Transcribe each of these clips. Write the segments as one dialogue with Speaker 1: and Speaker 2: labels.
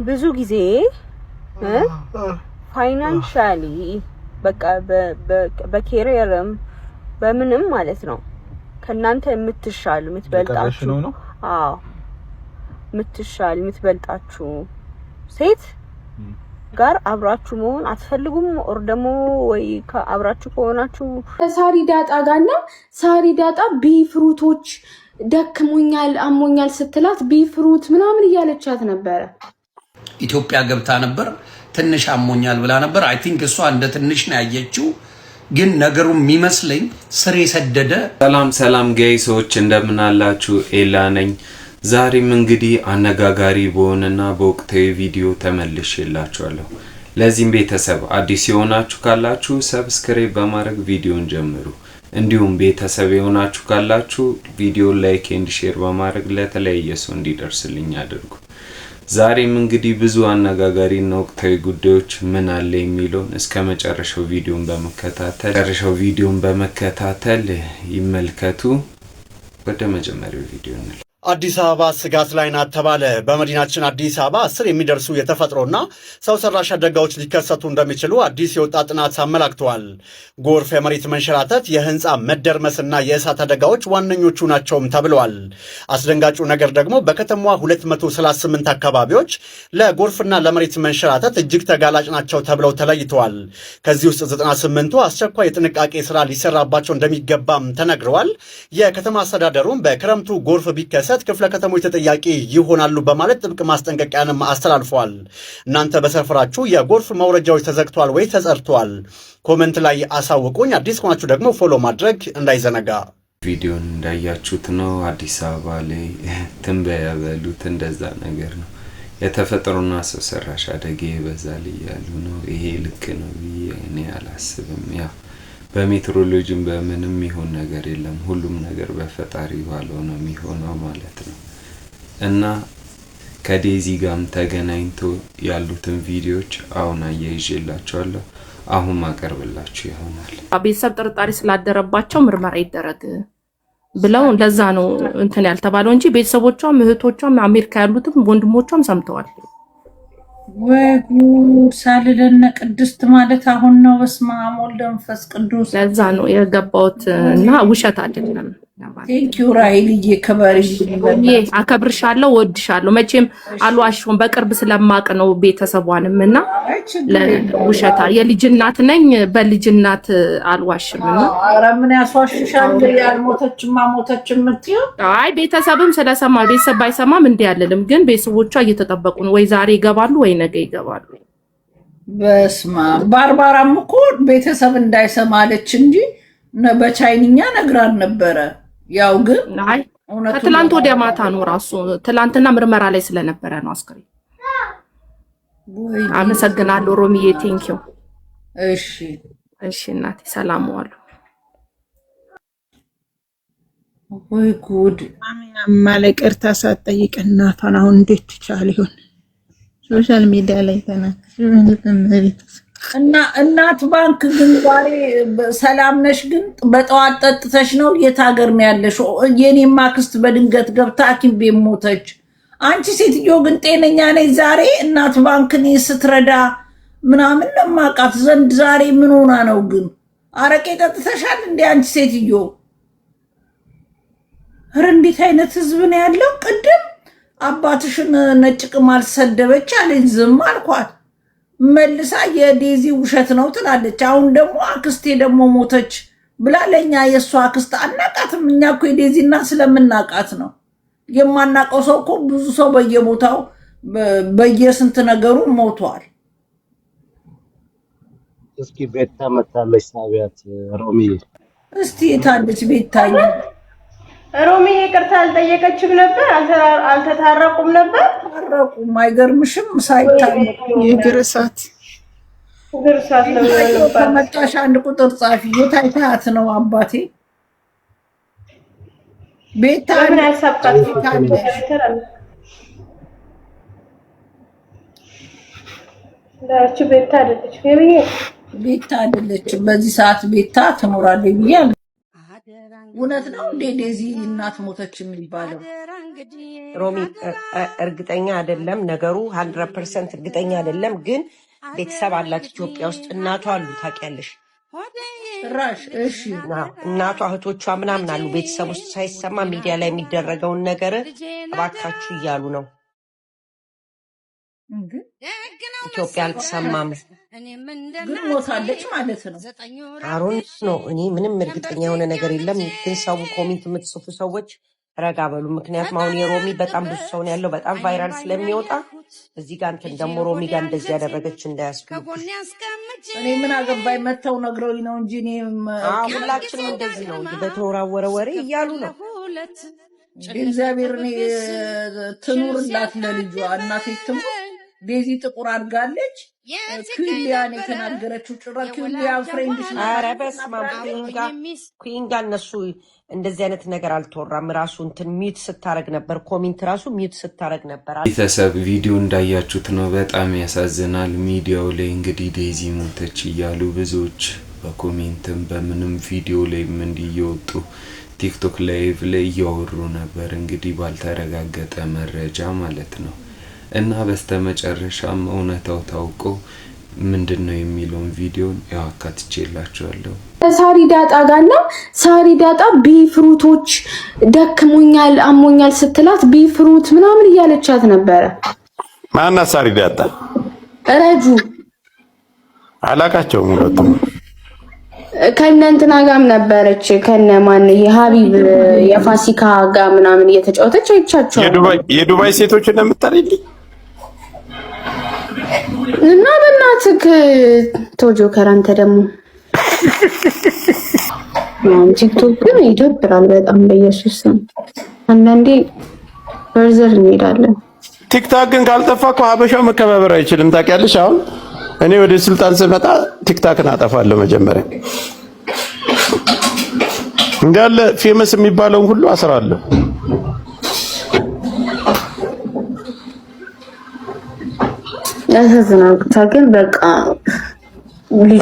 Speaker 1: ብዙ ጊዜ ፋይናንሻሊ በቃ በኬሪየርም በምንም ማለት ነው ከናንተ የምትሻል የምትበልጣችሁ የምትበልጣችሁ ሴት ጋር አብራችሁ መሆን አትፈልጉም? ኦር ደግሞ ወይ አብራችሁ ከሆናችሁ
Speaker 2: ሳሪ ዳጣ ጋርና ሳሪ ዳጣ ቢፍሩቶች ደክሞኛል አሞኛል ስትላት ቢፍሩት ምናምን እያለቻት ነበር።
Speaker 3: ኢትዮጵያ ገብታ ነበር ትንሽ አሞኛል ብላ ነበር። አይ ቲንክ እሷ እንደ ትንሽ ነው ያየችው፣ ግን ነገሩ የሚመስለኝ ስር የሰደደ።
Speaker 4: ሰላም ጋይሶች እንደምን አላችሁ? ኤላ ነኝ። ዛሬም እንግዲህ አነጋጋሪ በሆነና በወቅታዊ ቪዲዮ ተመልሼላችኋለሁ። ለዚህም ቤተሰብ አዲስ የሆናችሁ ካላችሁ ሰብስክራይብ በማድረግ ቪዲዮን ጀምሩ። እንዲሁም ቤተሰብ የሆናችሁ ካላችሁ ቪዲዮ ላይክ ኤንድ ሼር በማድረግ ለተለያየ ሰው እንዲደርስልኝ አድርጉ። ዛሬም እንግዲህ ብዙ አነጋጋሪና ወቅታዊ ጉዳዮች ምን አለ የሚለውን እስከ መጨረሻው ቪዲዮን በመከታተል ይመልከቱ። ወደ መጀመሪያው ቪዲዮ እንል።
Speaker 5: አዲስ አበባ ስጋት ላይ ናት ተባለ። በመዲናችን አዲስ አበባ 10 የሚደርሱ የተፈጥሮና ሰው ሰራሽ አደጋዎች ሊከሰቱ እንደሚችሉ አዲስ የወጣ ጥናት አመላክተዋል። ጎርፍ፣ የመሬት መንሸራተት፣ የህንፃ መደርመስና የእሳት አደጋዎች ዋነኞቹ ናቸውም ተብለዋል። አስደንጋጩ ነገር ደግሞ በከተማዋ 238 አካባቢዎች ለጎርፍና ለመሬት መንሸራተት እጅግ ተጋላጭ ናቸው ተብለው ተለይተዋል። ከዚህ ውስጥ 98ቱ አስቸኳይ የጥንቃቄ ስራ ሊሰራባቸው እንደሚገባም ተነግረዋል። የከተማ አስተዳደሩም በክረምቱ ጎርፍ ቢከሰት ክፍለ ከተሞች ተጠያቂ ይሆናሉ በማለት ጥብቅ ማስጠንቀቂያንም አስተላልፈዋል። እናንተ በሰፈራችሁ የጎርፍ መውረጃዎች ተዘግቷል ወይ ተጸድቷል? ኮሜንት ላይ አሳውቁኝ። አዲስ ከሆናችሁ ደግሞ ፎሎ ማድረግ እንዳይዘነጋ።
Speaker 4: ቪዲዮን እንዳያችሁት ነው አዲስ አበባ ላይ ትንበያ በሉት እንደዛ ነገር ነው። የተፈጥሮና ሰው ሰራሽ አደጋ ይበዛል እያሉ ነው። ይሄ ልክ ነው ብዬ እኔ አላስብም። ያ በሜትሮሎጂም በምንም ይሆን ነገር የለም። ሁሉም ነገር በፈጣሪ ባለው ነው የሚሆነው ማለት ነው። እና ከዴዚ ጋርም ተገናኝቶ ያሉትን ቪዲዮዎች አሁን አያይዤላችኋለሁ። አሁን ማቀርብላችሁ ይሆናል።
Speaker 6: ቤተሰብ ጥርጣሬ ስላደረባቸው ምርመራ ይደረግ ብለው ለዛ ነው እንትን ያልተባለው እንጂ ቤተሰቦቿም እህቶቿም አሜሪካ ያሉትም ወንድሞቿም ሰምተዋል።
Speaker 7: ወጉድ ሳልለነ ቅድስት ማለት አሁን ነው። በስመ አብ ወወልድ ወመንፈስ ቅዱስ።
Speaker 6: ለዛ ነው የገባሁት እና ውሸት አይደለም።
Speaker 7: ቴንክ ዩ ራይልዬ፣ ከበርሽ
Speaker 6: አከብርሻለሁ፣ ወድሻለሁ። መቼም አልዋሽም፣ በቅርብ ስለማቅ ነው ቤተሰቧንም እና ለውሸታ የልጅ እናት ነኝ፣ በልጅናት አልዋሽምና።
Speaker 7: ኧረ ምን ያስዋሽሻል? ያልሞተችማ ሞተች የምትይው?
Speaker 6: አይ ቤተሰብም ስለሰማ ቤተሰብ ባይሰማም እንዴ ያለልም፣ ግን ቤተሰቦቿ እየተጠበቁ ነው። ወይ ዛሬ ይገባሉ ወይ ነገ ይገባሉ።
Speaker 7: በስመ አብ። ባርባራም እኮ ቤተሰብ እንዳይሰማለች እንጂ በቻይንኛ ነግራን ነበረ። ያው ግን
Speaker 6: ከትላንት ወዲያ ማታ ነው ራሱ ትላንትና ምርመራ ላይ ስለነበረ ነው አስከሬን። አመሰግናለሁ ሮሚዬ፣ ቴንኪው። እሺ እናቴ ሰላም ዋሉ።
Speaker 7: ወይ ጉድ! ማለቀርታ ሳትጠይቅ እናቷን አሁን እንዴት ትቻል ይሆን? ሶሻል ሚዲያ ላይ እና እናት ባንክ ግን ዛሬ ሰላም ነሽ? ግን በጠዋት ጠጥተሽ ነው? የት ሀገር ነው ያለሽ? የኔማ አክስት በድንገት ገብታ ሐኪም ቤት ሞተች። አንቺ ሴትዮ ግን ጤነኛ ነኝ? ዛሬ እናት ባንክን ስትረዳ ምናምን ለማቃት ዘንድ ዛሬ ምን ሆና ነው ግን? አረቄ ጠጥተሻል እንዴ አንቺ ሴትዮ? ኧረ እንዴት አይነት ህዝብ ነው ያለው? ቅድም አባትሽን ነጭ ቅማል ሰደበች አለኝ፣ ዝም አልኳት። መልሳ የዴዚ ውሸት ነው ትላለች። አሁን ደግሞ አክስቴ ደግሞ ሞተች ብላ ለኛ የሷ አክስት አናቃትም። እኛ እኮ የዴዚ እናት ስለምናቃት ነው። የማናቀው ሰው እኮ ብዙ ሰው በየቦታው በየስንት ነገሩ ሞቷል።
Speaker 8: እስኪ ቤታ መታለች ሳቢያት። ሮሚ
Speaker 7: እስቲ የታለች ቤታዬ?
Speaker 1: ሮሚ ይቅርታ አልጠየቀችም ነበር? አልተታረቁም ነበር?
Speaker 7: ታረቁም። አይገርምሽም? ሳይታረቁ
Speaker 1: የግርሳት
Speaker 7: ነው ያለው። ከመጣሽ አንድ ቁጥር ጻፊ። የታይታት ነው አባቴ ቤታ
Speaker 1: ምን ያሳብቃት? ቤታ አይደለች ቤታ
Speaker 7: አይደለች። በዚህ ሰዓት ቤታ ትኖራለች ብያለሁ።
Speaker 9: አደራን
Speaker 7: እውነት ነው እንዴ ዴዚ እናት ሞተች የሚባለው?
Speaker 9: ሮሚ እርግጠኛ አይደለም ነገሩ 100% እርግጠኛ አይደለም፣ ግን ቤተሰብ አላት ኢትዮጵያ ውስጥ እናቷ አሉ ታውቂያለሽ።
Speaker 7: ራሽ እሺ
Speaker 9: እናቷ እህቶቿ ምናምን አሉ ቤተሰብ ውስጥ ሳይሰማ ሚዲያ ላይ የሚደረገውን ነገር እባካችሁ እያሉ ነው። ኢትዮጵያ አልተሰማም፣
Speaker 7: ግን ሞታለች ማለት ነው።
Speaker 9: አሮን ነው። እኔ ምንም እርግጠኛ የሆነ ነገር የለም፣ ግን ሰው ኮሜንት የምትጽፉ ሰዎች ረጋ በሉ። ምክንያቱም አሁን የሮሚ በጣም ብዙ ሰው ነው ያለው፣ በጣም ቫይራል ስለሚወጣ እዚህ ጋር እንትን ደግሞ ሮሚ ጋር እንደዚህ ያደረገች እንዳያስቡ።
Speaker 7: እኔ ምን አገባኝ መተው ነግረውኝ ነው እንጂ እኔ
Speaker 9: ሁላችንም እንደዚህ ነው በተወራወረ ወሬ እያሉ ነው።
Speaker 7: እግዚአብሔር እኔ ትኑርላት ለልጇ እናቴ ትሙት። ዴዚ ጥቁር አድጋለች። ኩዊንጋን የተናገረችው ጭራ ኩዊንጋን ፍሬንድሽ ነው።
Speaker 9: ኧረ በስመ አብ ኩዊንጋን እነሱ እንደዚህ አይነት ነገር አልተወራም። ራሱ እንትን ሚዩት ስታረግ ነበር፣ ኮሜንት ራሱ ሚዩት ስታረግ ነበር።
Speaker 4: ቤተሰብ ቪዲዮ እንዳያችሁት ነው፣ በጣም ያሳዝናል። ሚዲያው ላይ እንግዲህ ዴዚ ሞተች እያሉ ብዙዎች በኮሜንትም በምንም ቪዲዮ ላይም እንዲህ እየወጡ ቲክቶክ ላይቭ ላይ እያወሩ ነበር፣ እንግዲህ ባልተረጋገጠ መረጃ ማለት ነው። እና በስተመጨረሻም እውነታው ታውቆ ምንድነው የሚለውን ቪዲዮን ያው አካትቼላችኋለሁ።
Speaker 2: ሳሪ ዳጣ ጋርና ሳሪ ዳጣ ቢፍሩቶች ደክሞኛል አሞኛል ስትላት ቢፍሩት ምናምን እያለቻት ነበረ።
Speaker 10: ማና ሳሪ ዳጣ?
Speaker 2: ረጁ
Speaker 10: አላቃቸውም ሁለቱም።
Speaker 2: ከነ እንትና ጋርም ነበረች ከነ ማን የሀቢብ የፋሲካ ጋር ምናምን እየተጫወተች አይቻቸው።
Speaker 10: የዱባይ ሴቶች ነው የምታረጊ?
Speaker 2: እና በእናትህ ቶጆከር አንተ ደግሞ ቲክቶክ ግን ይደብራል በጣም በኢየሱስ ስም። አንዳንዴ በርዘር እንሄዳለን።
Speaker 10: ቲክታክ ግን ካልጠፋ እኮ ሀበሻው መከባበር አይችልም። ታውቂያለሽ? አሁን እኔ ወደ ስልጣን ስመጣ ቲክታክን አጠፋለሁ። መጀመሪያ እንዳለ ፌመስ የሚባለውን ሁሉ አስራለሁ።
Speaker 2: ያሳዝናል። ግን በቃ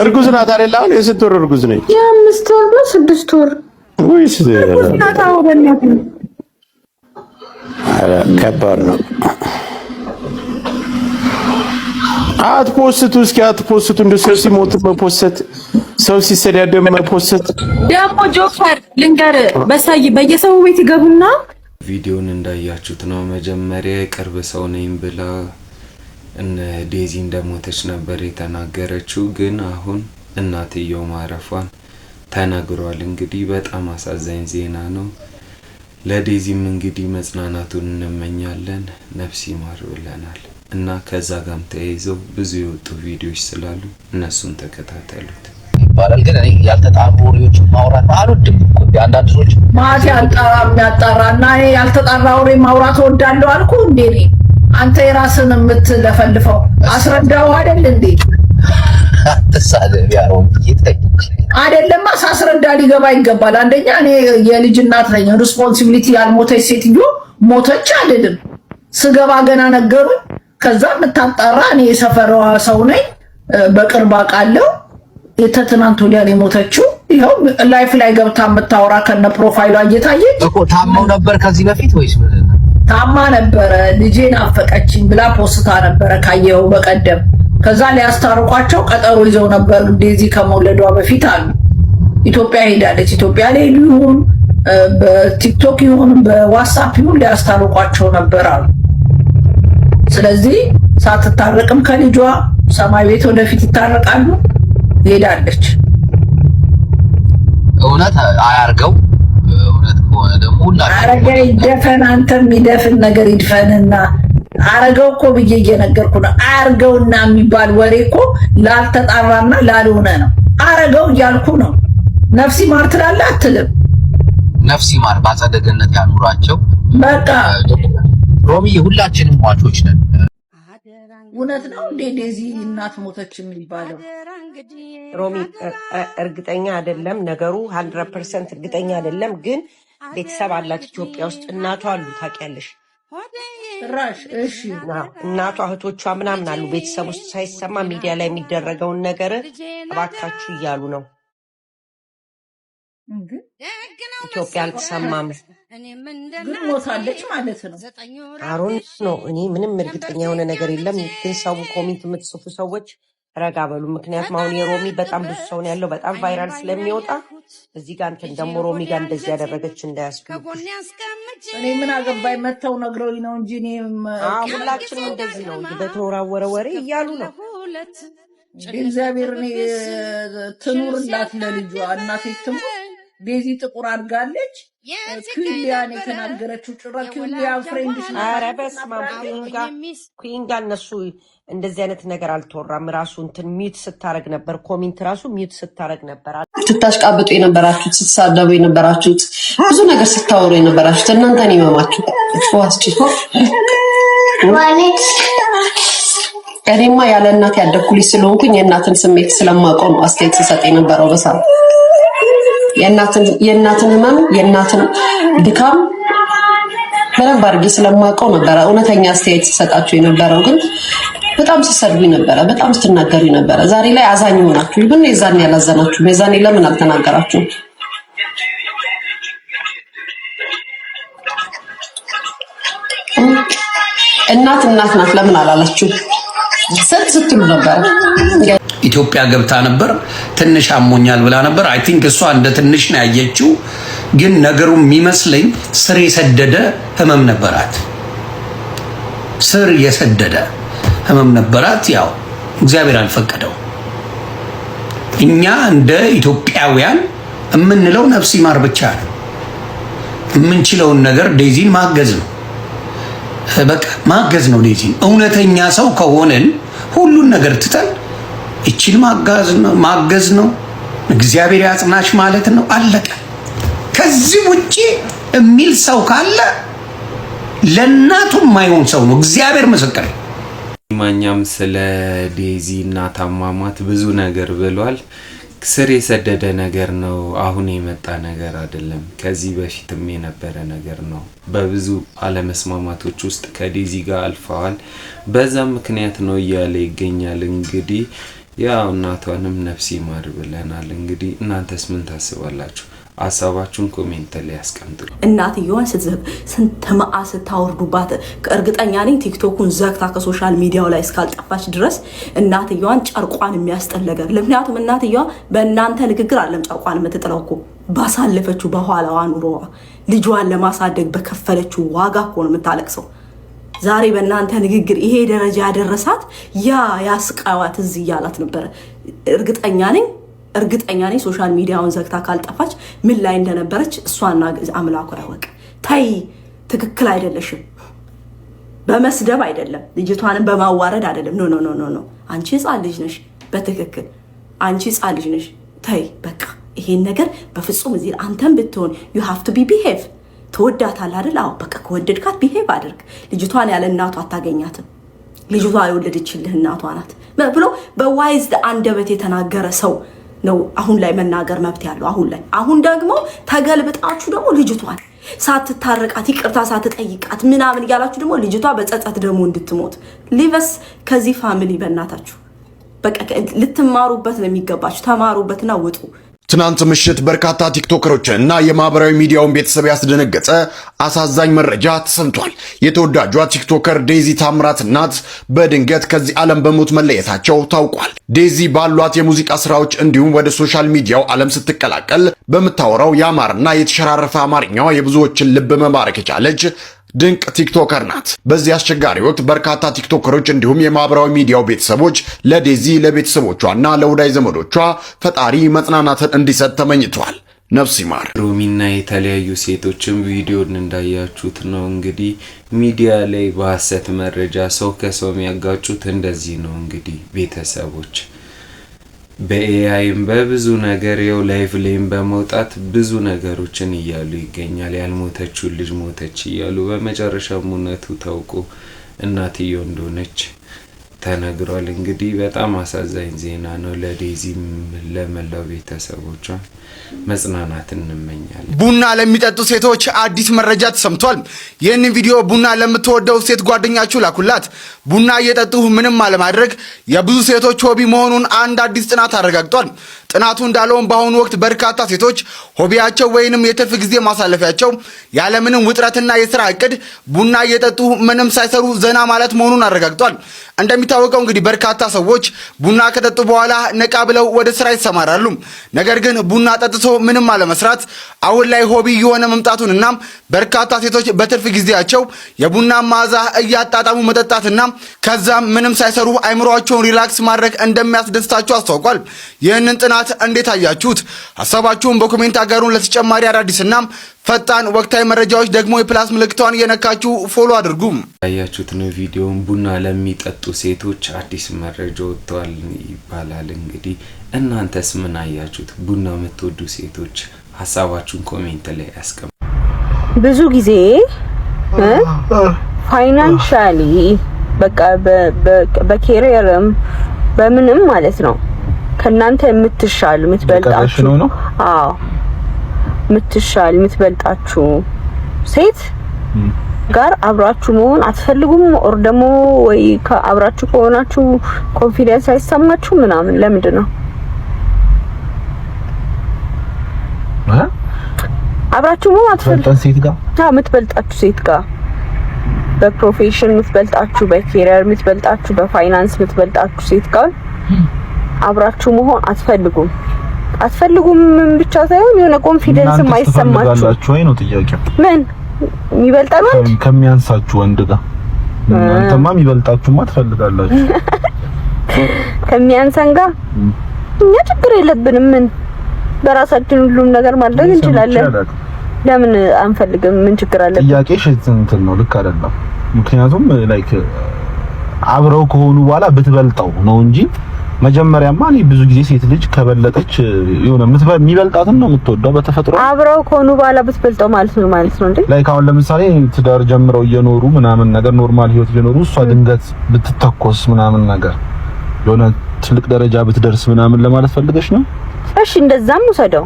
Speaker 10: እርጉዝ ናት አይደል? አሁን የስንት ወር እርጉዝ ነች?
Speaker 2: የ5 ወር ነው 6 ወር
Speaker 10: ወይስ ከባድ ነው። አትፖስቱ እስኪ አትፖስቱ። እንደ ሰው ሲሞት መፖሰት፣ ሰው ሲሰዳደም መፖሰት።
Speaker 11: ደግሞ ጆከር ልንገር በሳይ በየሰው ቤት ይገቡና
Speaker 4: ቪዲዮን እንዳያችሁት ነው። መጀመሪያ የቅርብ ሰው ነኝ ብላ እነ ዴዚ እንደሞተች ነበር የተናገረችው፣ ግን አሁን እናትየው ማረፏን ተነግሯል። እንግዲህ በጣም አሳዛኝ ዜና ነው። ለዴዚም እንግዲህ መጽናናቱን እንመኛለን፣ ነፍስ ይማር ብለናል። እና ከዛ ጋርም ተያይዘው ብዙ የወጡ ቪዲዮዎች ስላሉ እነሱን ተከታተሉት
Speaker 12: ይባላል። ግን እኔ ያልተጣሩ ወሬዎች ማውራት አልወድም እኮ አንዳንድ ሰዎች
Speaker 7: ማት ያልጣራ የሚያጣራና እኔ ያልተጣራ ወሬ ማውራት እወዳለሁ አልኩ እንዴ? አንተ የራስን የምትለፈልፈው አስረዳው አይደል እንዴ?
Speaker 12: አትሳደብ ያለው
Speaker 7: አይደለም ሳስረዳ ሊገባ ይገባል። አንደኛ እኔ የልጅ እናት ነኝ። ሪስፖንሲቢሊቲ ያልሞተች ሴትዮ ሞተች አይደለም ስገባ ገና ነገሩኝ። ከዛ የምታጣራ እኔ የሰፈሯ ሰው ነኝ፣ በቅርብ አውቃለሁ። የተትናንት ወዲያ ነው የሞተችው። ይኸው ላይፍ ላይ ገብታ የምታወራ ከነ ፕሮፋይሏ እየታየች
Speaker 12: እኮ። ታመው ነበር ከዚህ በፊት ወይስ
Speaker 7: ታማ ነበረ? ልጄን አፈቀችኝ ብላ ፖስታ ነበረ ካየው በቀደም። ከዛ ሊያስታርቋቸው ቀጠሮ ይዘው ነበር ዴዚ ከመውለዷ በፊት አሉ። ኢትዮጵያ ሄዳለች። ኢትዮጵያ ላይ ይሁን በቲክቶክ ይሁን በዋትስአፕ ይሁን ሊያስታርቋቸው ነበር አሉ። ስለዚህ ሳትታረቅም ከልጇ ሰማይ ቤት ወደፊት ይታረቃሉ። ሄዳለች።
Speaker 12: እውነት አያርገው። እውነት ከሆነ ደግሞ
Speaker 7: አረጋ ይደፈን። አንተም የሚደፍን ነገር ይድፈንና አረገው እኮ ብዬ እየነገርኩ ነው። አያርገውና የሚባል ወሬ እኮ ላልተጣራና ላልሆነ ነው። አረገው እያልኩ ነው። ነፍሲ ማር ትላለህ አትልም?
Speaker 12: ነፍሲ ማር ባጸደ ገነት ያኑራቸው።
Speaker 7: በቃ
Speaker 12: ሮሚ ሁላችንም ሟቾች ነን።
Speaker 7: እውነት ነው እንዴ ዴዚ እናት ሞተች የሚባለው?
Speaker 9: ሮሚ እርግጠኛ አይደለም ነገሩ 100% እርግጠኛ አይደለም፣ ግን ቤተሰብ አላት ኢትዮጵያ ውስጥ እናቷ አሉ ታውቂያለሽ።
Speaker 7: ራሽ እሺ
Speaker 9: እናቷ እህቶቿ ምናምን አሉ ቤተሰብ ውስጥ ሳይሰማ ሚዲያ ላይ የሚደረገውን ነገር እባካችሁ እያሉ ነው። ኢትዮጵያ አልተሰማም።
Speaker 7: ግን ሞታለች ማለት ነው።
Speaker 9: አሮን ነው። እኔ ምንም እርግጠኛ የሆነ ነገር የለም። ግን ሰው ኮሜንት የምትጽፉ ሰዎች ረጋ በሉ። ምክንያቱም አሁን የሮሚ በጣም ብዙ ሰው ነው ያለው፣ በጣም ቫይራል ስለሚወጣ እዚህ ጋር እንትን ደግሞ ሮሚ ጋር እንደዚህ ያደረገች እንዳያስቡ።
Speaker 7: እኔ ምን አገባኝ መተው ነግረውኝ ነው እንጂ
Speaker 9: ሁላችንም እንደዚህ ነው በተወራወረ ወሬ እያሉ ነው።
Speaker 7: እግዚአብሔር እኔ ትኑርላት ለልጇ እናቴ ትሙት። ዴዚ ጥቁር አድርጋለች። ኩዊንጋን የተናገረችው ጭራ ኩዊንጋን ፍሬንድሽ ነው።
Speaker 9: ኧረ በስመ አብ ኩዊንጋን እነሱ እንደዚህ አይነት ነገር አልተወራም። ራሱ እንትን ሚዩት ስታረግ ነበር፣ ኮሜንት ራሱ ሚዩት ስታረግ ነበር።
Speaker 13: ስታሽቃብጡ የነበራችሁት፣ ስትሳደቡ የነበራችሁት፣ ብዙ ነገር ስታወሩ የነበራችሁት እናንተን ይመማችሁ ዋስቺ እኔማ ያለ እናት ያደኩ ልጅ ስለሆንኩኝ የእናትን ስሜት ስለማውቀው ነው አስተያየት ስሰጥ የነበረው። በሰዓቱ የእናትን ህመም የእናትን ድካም በደንብ አድርጌ ስለማውቀው ነበረ እውነተኛ አስተያየት ስሰጣችሁ የነበረው። ግን በጣም ስትሰድቡኝ ነበረ፣ በጣም ስትናገሩኝ ነበረ። ዛሬ ላይ አዛኝ ሆናችሁ ይሁን የዛኔ ያላዘናችሁም። የዛኔ ለምን አልተናገራችሁም? እናት ናት ለምን አላላችሁ? ስትሉ ነበር።
Speaker 3: ኢትዮጵያ ገብታ ነበር፣ ትንሽ አሞኛል ብላ ነበር። አይ ቲንክ እሷ እንደ ትንሽ ነው ያየችው። ግን ነገሩ የሚመስለኝ ስር የሰደደ ህመም ነበራት። ስር የሰደደ ህመም ነበራት። ያው እግዚአብሔር አልፈቀደው። እኛ እንደ ኢትዮጵያውያን የምንለው ነፍስ ይማር ብቻ ነው። የምንችለውን ነገር ዴዚን ማገዝ ነው። በቃ ማገዝ ነው ዴዚን። እውነተኛ ሰው ከሆነን ሁሉን ነገር ትተን እቺን ማገዝ ነው። እግዚአብሔር ያጽናሽ ማለት ነው። አለቀ። ከዚህ ውጪ የሚል ሰው ካለ ለእናቱ የማይሆን ሰው ነው። እግዚአብሔር ምስክር።
Speaker 4: ማኛም ስለ ዴዚ እናት አሟሟት ብዙ ነገር ብሏል። ስር የሰደደ ነገር ነው። አሁን የመጣ ነገር አይደለም። ከዚህ በፊትም የነበረ ነገር ነው። በብዙ አለመስማማቶች ውስጥ ከዴዚ ጋር አልፈዋል። በዛም ምክንያት ነው እያለ ይገኛል። እንግዲህ ያው እናቷንም ነፍስ ይማር ብለናል። እንግዲህ እናንተስ ምን ታስባላችሁ? ሀሳባችሁን ኮሜንት ላይ ያስቀምጡ።
Speaker 14: እናትየዋን ስንት መዓ ስታወርዱባት እርግጠኛ ነኝ ቲክቶኩን ዘግታ ከሶሻል ሚዲያው ላይ እስካልጠፋች ድረስ እናትየዋን ጨርቋን የሚያስጠል ነገር። ምክንያቱም እናትየዋ በእናንተ ንግግር አለም ጨርቋን የምትጥለው እኮ ባሳለፈችው በኋላዋ ኑሮዋ ልጇን ለማሳደግ በከፈለችው ዋጋ እኮ ነው የምታለቅሰው። ዛሬ በእናንተ ንግግር ይሄ ደረጃ ያደረሳት ያስቃዋት እዚህ እያላት ነበረ። እርግጠኛ ነኝ ሶሻል ሚዲያውን ዘግታ ካልጠፋች ምን ላይ እንደነበረች እሷና አምላኩ ያወቅ። ታይ ትክክል አይደለሽም። በመስደብ አይደለም፣ ልጅቷንም በማዋረድ አይደለም። ኖ ኖ ኖ ኖ አንቺ ሕፃን ልጅ ነሽ። በትክክል አንቺ ሕፃን ልጅ ነሽ። ታይ በቃ ይሄን ነገር በፍጹም እዚህ አንተም ብትሆን you have to be behave። ተወዳታል አይደል? አዎ በቃ ከወደድካት behave አድርግ። ልጅቷን ያለ እናቷ አታገኛትም። ልጅቷ የወለደችልህ እናቷ ናት ብሎ በዋይዝ አንደበት የተናገረ ሰው ነው አሁን ላይ መናገር መብት ያለው። አሁን ደግሞ ተገልብጣችሁ ደግሞ ልጅቷን ሳትታረቃት ይቅርታ ሳትጠይቃት ምናምን ያላችሁ ደግሞ ልጅቷ በጸጸት ደግሞ እንድትሞት ሊቨስ ከዚህ ፋሚሊ በእናታችሁ በቃ ልትማሩበት ነው የሚገባችሁ። ተማሩበትና ውጡ።
Speaker 15: ትናንት ምሽት በርካታ ቲክቶከሮችን እና የማህበራዊ ሚዲያውን ቤተሰብ ያስደነገጠ አሳዛኝ መረጃ ተሰምቷል። የተወዳጇ ቲክቶከር ዴዚ ታምራት እናት በድንገት ከዚህ ዓለም በሞት መለየታቸው ታውቋል። ዴዚ ባሏት የሙዚቃ ስራዎች እንዲሁም ወደ ሶሻል ሚዲያው ዓለም ስትቀላቀል በምታወራው ያማረና የተሸራረፈ አማርኛዋ የብዙዎችን ልብ መማረክ የቻለች ድንቅ ቲክቶከር ናት። በዚህ አስቸጋሪ ወቅት በርካታ ቲክቶከሮች እንዲሁም የማህበራዊ ሚዲያው ቤተሰቦች ለዴዚ ለቤተሰቦቿና ለወዳጅ ዘመዶቿ ፈጣሪ መጽናናትን እንዲሰጥ ተመኝተዋል። ነፍስ ይማር።
Speaker 4: ሮሚና የተለያዩ ሴቶችም ቪዲዮን እንዳያችሁት ነው። እንግዲህ ሚዲያ ላይ በሐሰት መረጃ ሰው ከሰው የሚያጋጩት እንደዚህ ነው። እንግዲህ ቤተሰቦች በኤአይም በብዙ ነገር የው ላይቭ ላይም በመውጣት ብዙ ነገሮችን እያሉ ይገኛል። ያልሞተችው ልጅ ሞተች እያሉ በመጨረሻም እውነቱ ታውቆ እናትየው እንደሆነች ተነግሯል። እንግዲህ በጣም አሳዛኝ ዜና ነው። ለዴዚም ለመላው ቤተሰቦቿ መጽናናት እንመኛለን።
Speaker 16: ቡና ለሚጠጡ ሴቶች አዲስ መረጃ ተሰምቷል። ይህንን ቪዲዮ ቡና ለምትወደው ሴት ጓደኛችሁ ላኩላት። ቡና እየጠጡ ምንም አለማድረግ የብዙ ሴቶች ሆቢ መሆኑን አንድ አዲስ ጥናት አረጋግጧል። ጥናቱ እንዳለውም በአሁኑ ወቅት በርካታ ሴቶች ሆቢያቸው ወይንም የትርፍ ጊዜ ማሳለፊያቸው ያለምንም ውጥረትና የስራ እቅድ ቡና እየጠጡ ምንም ሳይሰሩ ዘና ማለት መሆኑን አረጋግጧል። እንደሚታወቀው እንግዲህ በርካታ ሰዎች ቡና ከጠጡ በኋላ ነቃ ብለው ወደ ስራ ይሰማራሉ። ነገር ግን ቡና ጠጥቶ ምንም አለመስራት አሁን ላይ ሆቢ የሆነ መምጣቱንና በርካታ ሴቶች በትርፍ ጊዜያቸው የቡና መዓዛ እያጣጣሙ መጠጣትና ከዛም ምንም ሳይሰሩ አይምሮአቸውን ሪላክስ ማድረግ እንደሚያስደስታቸው አስታውቋል። ይህንን ጥናት እንዴት አያችሁት? ሐሳባችሁን በኮሜንት አጋሩን። ለተጨማሪ አዳዲስና ፈጣን ወቅታዊ መረጃዎች ደግሞ የፕላስ ምልክቷን እየነካችሁ ፎሎ አድርጉ።
Speaker 4: ያያችሁት ነው ቪዲዮውን። ቡና ለሚጠጡ ሴቶች አዲስ መረጃ ወጥቷል ይባላል። እንግዲህ እናንተስ ምን አያችሁት? ቡና የምትወዱ ሴቶች ሐሳባችሁን ኮሜንት ላይ ያስቀምጡ።
Speaker 2: ብዙ ጊዜ ፋይናንሻሊ በቃ በኬሪየርም በምንም ማለት ነው ከናንተ የምትሻል የምትበልጣችሁ ነው። አዎ የምትሻል የምትበልጣችሁ ሴት ጋር አብራችሁ መሆን አትፈልጉም? ኦር ደግሞ ወይ አብራችሁ ከሆናችሁ ኮንፊደንስ አይሰማችሁ ምናምን? ለምንድን ነው አብራችሁ መሆን አትፈልጉም? ሴት ጋር የምትበልጣችሁ ሴት ጋር በፕሮፌሽን የምትበልጣችሁ፣ በኬሪየር የምትበልጣችሁ፣ በፋይናንስ የምትበልጣችሁ ሴት ጋር አብራችሁ መሆን አትፈልጉም? አትፈልጉም ብቻ ሳይሆን የሆነ ኮንፊደንስ የማይሰማችሁ ወይ ነው ጥያቄው? ምን የሚበልጣው ከሚያንሳችሁ ወንድ ጋር እናንተማ የሚበልጣችሁማ ትፈልጋላችሁ። ከሚያንሰን ጋር እኛ ችግር የለብንም። ምን በራሳችን ሁሉም ነገር ማድረግ እንችላለን። ለምን አንፈልግም? ምን ችግር አለ? ጥያቄሽ እንትን ነው፣ ልክ አይደለም። ምክንያቱም ላይክ አብረው ከሆኑ በኋላ ብትበልጠው ነው እንጂ መጀመሪያማ እኔ ብዙ ጊዜ ሴት ልጅ ከበለጠች የሆነ የሚበልጣትን ነው የምትወደው በተፈጥሮ። አብረው ከሆኑ በኋላ ብትበልጠው ማለት ነው እንዴ? ላይክ አሁን ለምሳሌ ትዳር ጀምረው እየኖሩ ምናምን ነገር ኖርማል ህይወት እየኖሩ እሷ ድንገት ብትተኮስ ምናምን ነገር የሆነ ትልቅ ደረጃ ብትደርስ ምናምን ለማለት ፈልገሽ ነው? እሺ እንደዛም ወሰደው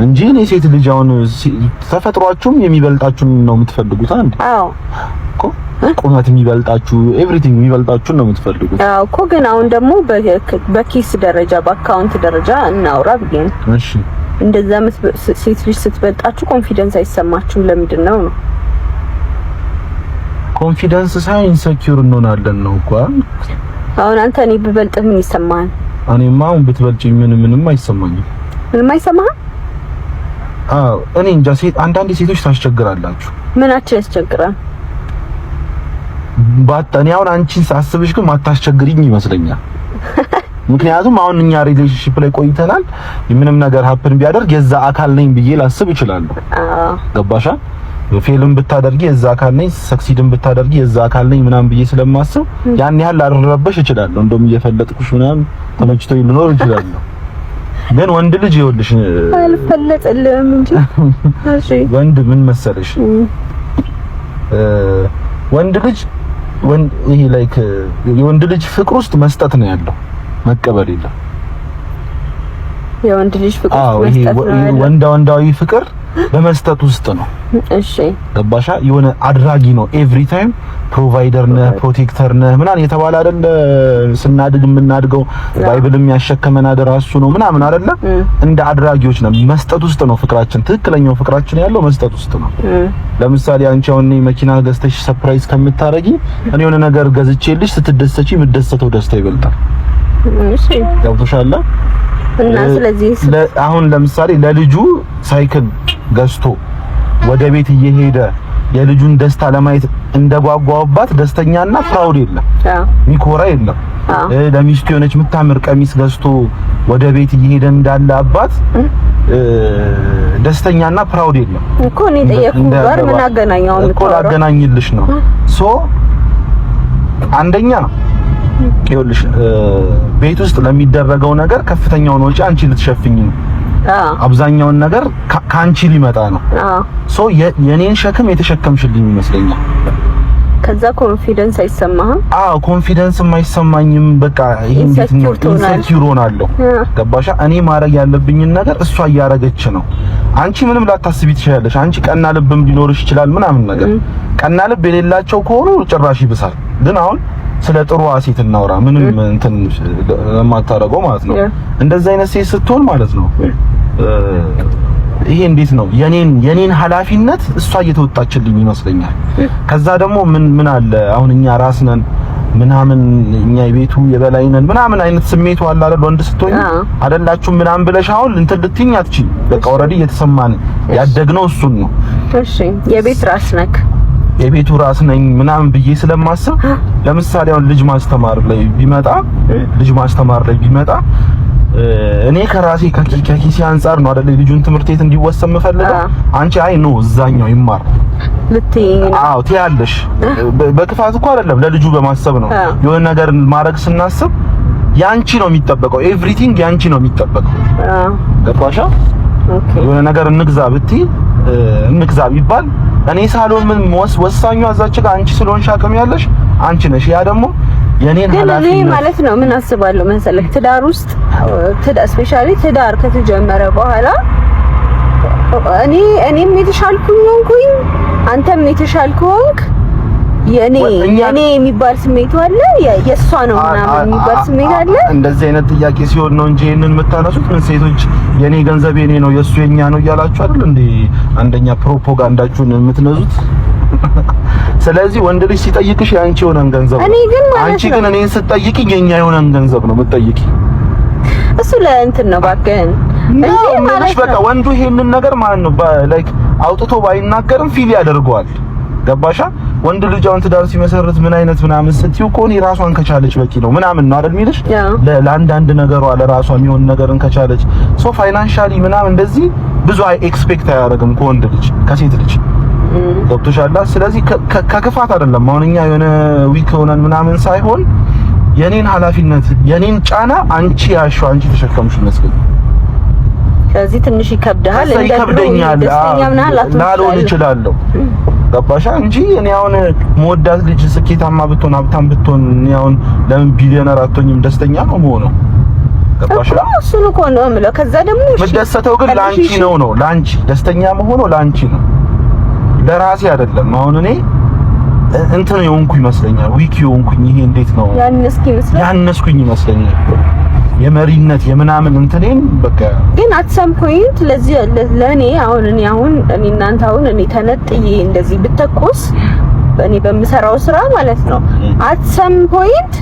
Speaker 2: እንጂ እኔ ሴት ልጅ አሁን ተፈጥሯችሁም የሚበልጣችሁን ነው የምትፈልጉት አንዴ? አዎ እኮ ቁመት የሚበልጣችሁ ኤቭሪቲንግ የሚበልጣችሁን ነው የምትፈልጉት። አዎ እኮ ግን አሁን ደግሞ በኪስ ደረጃ በአካውንት ደረጃ እናውራ ብዬ ነው። እሺ እንደዛ ሴት ልጅ ስትበልጣችሁ ኮንፊደንስ አይሰማችሁም? ለምንድን ነው? ኮንፊደንስ ሳይሆን ኢንሴኪዩር እንሆናለን ነው እኮ። አሁን አንተ እኔ ብበልጥ ምን ይሰማሃል? እኔማ አሁን ብትበልጪኝ ምንም አይሰማኝም። ምንም አይሰማህም? አዎ እኔ እንጃ። አንዳንድ ሴቶች ታስቸግራላችሁ። ምናችን ያስቸግራል? እኔ አሁን አንቺን ሳስብሽ ግን ማታስቸግሪኝ ይመስለኛል። ምክንያቱም አሁን እኛ ሪሌሽንሺፕ ላይ ቆይተናል። ምንም ነገር ሀፕን ቢያደርግ የዛ አካል ነኝ ብዬ ላስብ እችላለሁ። ገባሻ? ፊልም ብታደርጊ የዛ አካል ነኝ፣ ሰክሲድም ብታደርጊ የዛ አካል ነኝ ምናምን ብዬ ስለማስብ ያን ያህል ላልረበሽ እችላለሁ። እንደውም እየፈለጥኩሽ ምናምን ተመችቶኝ ልኖር እችላለሁ። ግን ወንድ ልጅ ይኸውልሽ አልፈለጥልህም እንጂ እሺ፣ ወንድ ምን መሰለሽ ወንድ ልጅ ይሄ ላይክ የወንድ ልጅ ፍቅር ውስጥ መስጠት ነው ያለው፣ መቀበል የለም። የወንድ ልጅ ፍቅር ውስጥ መስጠት ነው። ወንዳዊ ፍቅር በመስጠት ውስጥ ነው። እሺ ገባሻ? የሆነ አድራጊ ነው። ኤቭሪ ታይም ፕሮቫይደር ነህ፣ ፕሮቴክተር ነህ ምናምን የተባለ አይደለ? ስናድግ የምናድገው ባይብልም ያሸከመን አደራ እሱ ነው ምናምን አይደለ? እንደ አድራጊዎች ነው። መስጠት ውስጥ ነው ፍቅራችን። ትክክለኛው ፍቅራችን ያለው መስጠት ውስጥ ነው። ለምሳሌ አንቺ አሁን መኪና ገዝተሽ ሰርፕራይዝ ከምታረጊ እኔ የሆነ ነገር ገዝቼልሽ ስትደሰቺ የምትደሰተው ደስታ ይበልጣል። እሺ ገብቶሻል? እና ስለዚህ አሁን ለምሳሌ ለልጁ ሳይክል ገዝቶ ወደ ቤት እየሄደ የልጁን ደስታ ለማየት እንደጓጓባት ደስተኛና ፕራውድ የለም፣ ሚኮራ የለም። ለሚስቱ የሆነች የምታምር ቀሚስ ገዝቶ ወደ ቤት እየሄደ እንዳለ አባት ደስተኛና ፕራውድ የለም እኮ። እኔ ጠየቅኩ ጋር ምን አገናኛው እኮ ላገናኝልሽ ነው። ሶ አንደኛ ይኸውልሽ ቤት ውስጥ ለሚደረገው ነገር ከፍተኛውን ወጪ አንቺ ልትሸፍኝ ነው። አብዛኛውን ነገር ካንቺ ሊመጣ ነው። ሶ የኔን ሸክም የተሸከምሽልኝ ይመስለኛል። ከዛ ኮንፊደንስ አይሰማህም? አዎ ኮንፊደንስ የማይሰማኝም። በቃ ይሄን ኢንሴኪዩር ሆናለሁ። ገባሻ? እኔ ማድረግ ያለብኝን ነገር እሷ እያረገች ነው። አንቺ ምንም ላታስቢ ትችላለሽ። አንቺ ቀና ልብም ሊኖርሽ ይችላል ምናምን ነገር። ቀና ልብ የሌላቸው ከሆኑ ጭራሽ ይብሳል። ግን አሁን
Speaker 17: ስለ ጥሩዋ ሴት እናውራ። ምንም እንትን የማታረገው ማለት ነው። እንደዛ አይነት ሴት ስትሆን ማለት ነው ይሄ እንዴት ነው የኔን ኃላፊነት እሷ እየተወጣችልኝ ይመስለኛል። ከዛ ደግሞ ምን አለ አሁን እኛ ራስ ነን ምናምን እኛ የቤቱ የበላይ ነን ምናምን አይነት ስሜቱ አለ አይደል? ወንድ ስትሆኝ አይደላችሁ ምናምን ብለሽ አሁን እንትን ልትይኝ አትችይ። በቃ ኦልሬዲ እየተሰማን ያደግነው እሱን ነው። እሺ የቤት ራስ ነክ የቤቱ ራስ ነኝ ምናምን ብዬ ስለማስብ ለምሳሌ አሁን ልጅ ማስተማር ላይ ቢመጣ እኔ ከራሴ ከኪሴ አንፃር ነው አይደል ልጁን ትምህርት ቤት እንዲወሰን መፈልገው። አንቺ አይ ኖ እዛኛው ይማር አዎ ትያለሽ። በክፋት እኮ አይደለም ለልጁ በማሰብ ነው። የሆነ ነገር ማድረግ ስናስብ ያንቺ ነው የሚጠበቀው። ኤቭሪቲንግ ያንቺ ነው የሚጠበቀው። ገባሻ? የሆነ ነገር እንግዛ ብትይ እንግዛ ቢባል እኔ ሳሎን ምን ወሳኙ አዛች ጋር አንቺ ስለሆንሽ አቅም ያለሽ አንቺ ነሽ። ያ ደግሞ የኔን ኃላፊነት ማለት ነው። ምን አስባለሁ መሰለህ ትዳር ውስጥ ስፔሻሊ ትዳር ከተጀመረ በኋላ እኔም የተሻልኩኝ ሆንኩኝ አንተም የተሻልኩኝ የኔ የሚባል ስሜት አለ፣ የሷ ነው ምናምን የሚባል ስሜት አለ። እንደዚህ አይነት ጥያቄ ሲሆን ነው እንጂ ይሄንን የምታነሱት ምን ሴቶች የኔ ገንዘብ የኔ ነው የሱ የኛ ነው እያላችሁ አይደል እንዴ አንደኛ ፕሮፓጋንዳችሁን የምትነዙት። ስለዚህ ወንድ ልጅ ሲጠይቅሽ ያንቺ የሆነን ገንዘብ ነው፣ አንቺ ግን እኔን ስትጠይቂኝ የኛ የሆነን ገንዘብ ነው የምትጠይቂ። እሱ ለእንትን ነው ባከን እንዴ ማለት በቃ ወንዱ ይሄንን ነገር ማለት ነው ላይክ አውጥቶ ባይናገርም ፊል ያደርገዋል። ገባሻ? ወንድ ልጅ አሁን ትዳር ሲመሰርት ምን አይነት ምናምን ስትዩ እኮ እኔ ራሷን ከቻለች በቂ ነው ምናምን ነው አይደል የሚልሽ? ለአንዳንድ ነገሯ ለራሷ የሚሆን ነገርን ከቻለች ሶ ፋይናንሻሊ ምናምን እንደዚህ ብዙ ኤክስፔክት አያደርግም ከወንድ ልጅ ከሴት ልጅ። ገብቶሻል? ስለዚህ ከክፋት አይደለም አሁን እኛ የሆነ ዊክ ሆነን ምናምን ሳይሆን የኔን ኃላፊነት የኔን ጫና አንቺ ያሽው አንቺ ተሸከምሽ መስገድ ስለዚህ ትንሽ ይከብዳል እንደይከብደኛል ላልሆን እችላለሁ። ገባሻ? እንጂ እኔ አሁን መወዳት ልጅ ስኬታማ ብትሆን ሀብታም ብትሆን እኔ አሁን ለምን ቢሊዮነር አትሆኝም? ደስተኛ ነው መሆኑ። ገባሻ? እሱን እኮ ነው የምለው። ከዛ ደግሞ መደሰተው ግን ላንቺ ነው ላንቺ ደስተኛ መሆኑ ላንቺ ነው ለራሴ አይደለም። አሁን እኔ እንትን የሆንኩ ይመስለኛል ዊክ የሆንኩኝ ይሄ እንዴት ነው ያነስኩኝ ይመስለኛል የመሪነት የምናምን እንትኔን በቃ ግን አትሰም ፖይንት ለዚህ ለኔ አሁን እናንተ አሁን እኔ ተነጥዬ እንደዚህ ብተኮስ እኔ በምሰራው ስራ ማለት ነው አትሰም ፖይንት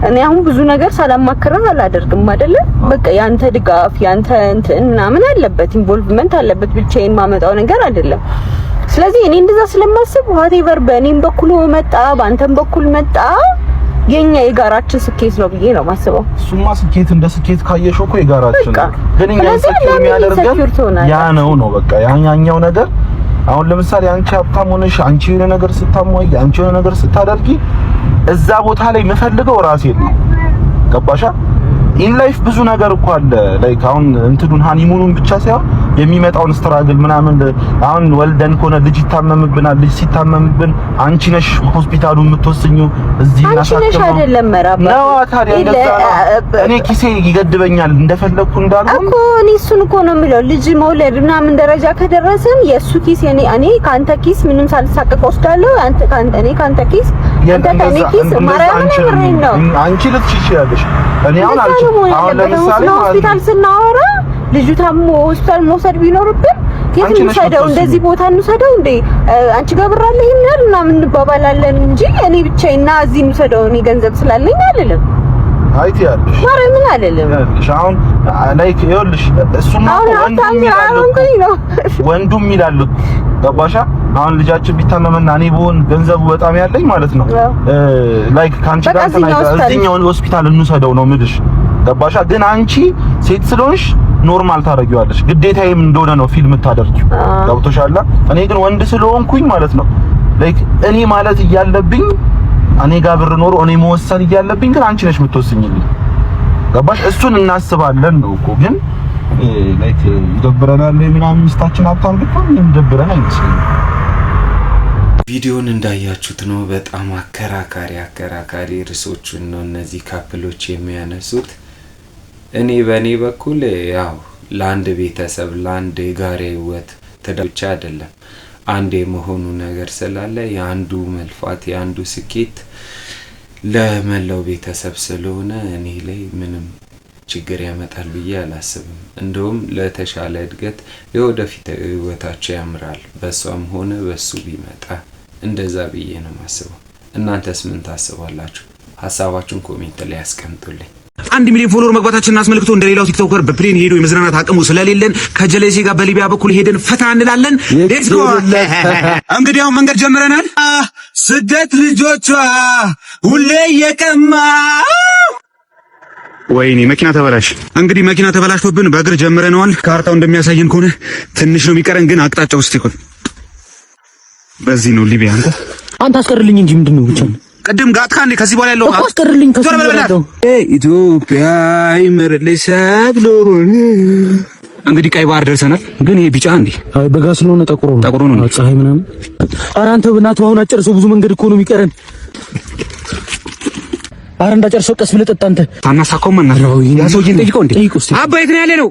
Speaker 17: እኔ አሁን ብዙ ነገር ሳላማክረህ አላደርግም አይደለ? በቃ ያንተ ድጋፍ ያንተ እንትን ምናምን አለበት ኢንቮልቭመንት አለበት ብቻዬን ማመጣው ነገር አይደለም። ስለዚህ እኔ እንደዛ ስለማስብ whatever በእኔም በኩል መጣ በአንተም በኩል መጣ የኛ የጋራችን ስኬት ነው ብዬ ነው ማስበው። እሱማ ስኬት እንደ ስኬት ካየሽው እኮ የጋራችን ነው። ግን እኛ ስኬት የሚያደርገን ያ ነው በቃ ያኛው ነገር። አሁን ለምሳሌ አንቺ ሀብታም ሆነሽ አንቺ የሆነ ነገር ስታሟይ አንቺ የሆነ ነገር ስታደርጊ እዛ ቦታ ላይ መፈልገው ራሴን ነው። ገባሻ? ኢን ላይፍ ብዙ ነገር እኮ አለ ላይክ አሁን እንትዱን ሃኒሙኑን ብቻ ሳይሆን የሚመጣውን ስትራግል ምናምን አሁን ወልደን ከሆነ ልጅ ይታመምብናል። ልጅ ሲታመምብን አንቺ ነሽ ሆስፒታሉን የምትወስኚው እዚህ እናሳከመው አንቺ ነሽ አይደለም መራባ ነው። ታዲያ እንደዛ ነው። እኔ ኪሴ ይገድበኛል እንደፈለኩ እንዳልሆን እኮ እኔ እሱን እኮ ነው የምለው። ልጅ መውለድ ምናምን ደረጃ ከደረስን የሱ ኪስ እኔ ካንተ ኪስ ምንም ሳልሳቀቅ ወስዳለሁ። እኔ ካንተ ኪስ አንተ ከኔ ኪስ ማርያም ነው። አንቺ ልትችያለሽ እኔ አሁን ለምሳሌ ሆስፒታል ስናወራ ልጁ ታሞ ሆስፒታል መውሰድ ቢኖርብን የት እንሰደው? እንደዚህ ቦታ እንሰደው እንዴ? አንቺ ጋር ብር አለ ይሄን ምናምን እንባባላለን እንጂ እኔ ብቻዬና እዚህ እንሰደው እኔ ገንዘብ ስላለኝ አይደለም። አይቲ ያለሽ ማርያም ምን አይደለም ያለሽ አሁን ላይክ ይኸውልሽ እሱማ ወንዱም ይላል ገባሻ? አሁን ልጃችን ቢታመምና እኔ ብሆን ገንዘቡ በጣም ያለኝ ማለት ነው ላይክ ካንቺ ጋር እዚህኛው ሆስፒታል እንሰደው ነው የምልሽ። ገባሻ? ግን አንቺ ሴት ስለሆንሽ ኖርማል ታደርጊዋለሽ። ግዴታዬም እንደሆነ ነው ፊልም ታደርጊው። ገብቶሻል? እኔ ግን ወንድ ስለሆንኩኝ ማለት ነው ላይክ እኔ ማለት እያለብኝ እኔ ጋር ብር ኖሮ እኔ መወሰን እያለብኝ ግን አንቺ ነሽ የምትወስኝልኝ። ገባሽ? እሱን እናስባለን ነው እኮ ግን ላይክ ይደብረናል ምናምን ሚስታችን ሀብታም ብትሆን ይደብረናል አይመስለኝም።
Speaker 4: ቪዲዮን እንዳያችሁት ነው። በጣም አከራካሪ ርዕሶችን ነው እነዚህ ካፕሎች የሚያነሱት። እኔ በእኔ በኩል ያው ለአንድ ቤተሰብ ለአንድ የጋራ ህይወት ትዳር ብቻ አይደለም አንድ የመሆኑ ነገር ስላለ የአንዱ መልፋት የአንዱ ስኬት ለመላው ቤተሰብ ስለሆነ እኔ ላይ ምንም ችግር ያመጣል ብዬ አላስብም። እንደውም ለተሻለ እድገት ለወደፊት ህይወታቸው ያምራል በሷም ሆነ በሱ ቢመጣ እንደዛ ብዬ ነው ማስበው። እናንተስ ምን ታስባላችሁ? ሀሳባችሁን ኮሜንት ላይ አስቀምጡልኝ።
Speaker 18: 1 ሚሊዮን ፎሎወር መግባታችንን አስመልክቶ እንደሌላው ቲክቶከር በፕሌን ሄዶ የመዝናናት አቅሙ ስለሌለን ከጀለሴ ጋር በሊቢያ በኩል ሄደን ፈታ እንላለን። ሌትስ ጎ። እንግዲህ አሁን መንገድ ጀምረናል። ስደት ልጆቿ ሁሌ የቀማ ወይኔ መኪና ተበላሽ። እንግዲህ መኪና ተበላሽቶብን በእግር ጀምረናል። ካርታው እንደሚያሳየን ከሆነ ትንሽ ነው የሚቀረን፣ ግን አቅጣጫው እስቲ ቆይ በዚህ ነው ሊቢያ። አንተ አስቀርልኝ እንጂ ምንድነው ብቻ ቅድም ጋትካ እንዴ? ከዚህ በኋላ ያለው አስቀርልኝ። ከዚህ በኋላ ኢትዮጵያ ይመረልሽ ሰብሎ እንግዲህ ቀይ ባህር ደርሰናል። ግን ይሄ ቢጫ እንዴ? አይ በጋ ስለሆነ ጠቁሮ ነው ፀሐይ ምናምን። ኧረ አንተ በእናትህ አሁን አጨርሰው፣ ብዙ መንገድ እኮ ነው የሚቀረን። ኧረ እንዳጨርሰው ቀስ ብለህ ጠጣ። አንተ ታናሳከው ማን ነው ያ ሰውዬን ጠይቀው እንዴ? አባይ የት ነው ያለ ነው?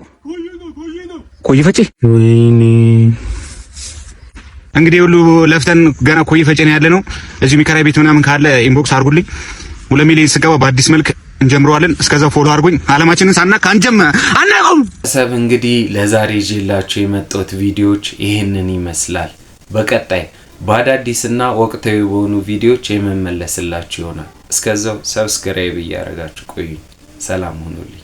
Speaker 18: ቆይ ፈጪ ወይኔ እንግዲህ ሁሉ ለፍተን ገና ኮይ ፈጨን ያለ ነው። እዚህ ሚከራይ ቤት ምናምን ካለ ኢንቦክስ አድርጉልኝ። 2 ሚሊዮን ስገባ በአዲስ መልክ እንጀምረዋለን። እስከዛው ፎሎ አድርጉኝ። አለማችንን ሳናካ አናውም። ሰብ
Speaker 4: እንግዲህ ለዛሬ ይዤላችሁ የመጣሁት ቪዲዮዎች ይሄንን ይመስላል። በቀጣይ በአዳዲስና ወቅታዊ በሆኑ ቪዲዮዎች የምመለስላችሁ ይሆናል። እስከዛው ሰብስክራይብ እያደረጋችሁ ቆዩ። ሰላም ሁኑልኝ።